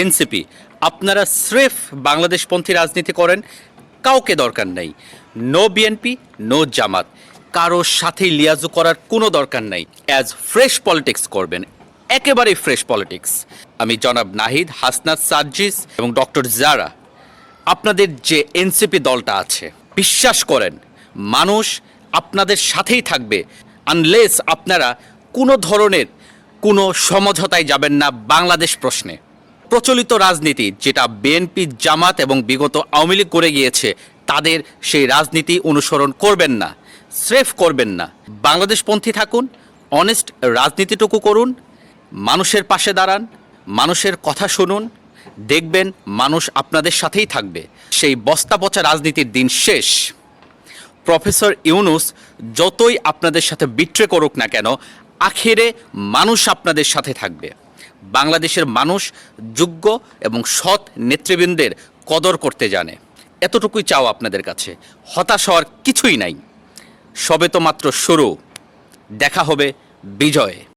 NCP, আপনারা স্রেফ বাংলাদেশপন্থী রাজনীতি করেন, কাউকে দরকার নাই। নো বিএনপি, নো জামাত, কারোর সাথেই লিয়াজু করার কোনো দরকার নাই। অ্যাজ ফ্রেশ পলিটিক্স করবেন, একেবারেই ফ্রেশ পলিটিক্স। আমি জনাব নাহিদ, হাসনাত সার্জিস এবং ডক্টর জারা, আপনাদের যে এনসিপি দলটা আছে, বিশ্বাস করেন মানুষ আপনাদের সাথেই থাকবে, আনলেস আপনারা কোনো ধরনের কোনো সমঝোতায় যাবেন না বাংলাদেশ প্রশ্নে। প্রচলিত রাজনীতি যেটা বিএনপি, জামাত এবং বিগত আওয়ামী লীগ করে গিয়েছে, তাদের সেই রাজনীতি অনুসরণ করবেন না, স্রেফ করবেন না। বাংলাদেশপন্থী থাকুন, অনেস্ট রাজনীতিটুকু করুন, মানুষের পাশে দাঁড়ান, মানুষের কথা শুনুন, দেখবেন মানুষ আপনাদের সাথেই থাকবে। সেই বস্তা পচা রাজনীতির দিন শেষ। প্রফেসর ইউনূস যতই আপনাদের সাথে বিট্রে করুক না কেন, আখেরে মানুষ আপনাদের সাথে থাকবে। বাংলাদেশের মানুষ যোগ্য এবং সৎ নেতৃবৃন্দের কদর করতে জানে। এতটুকুই চাও আপনাদের কাছে, হতাশ হওয়ার কিছুই নাই। সবে তো মাত্র শুরু, দেখা হবে বিজয়ে।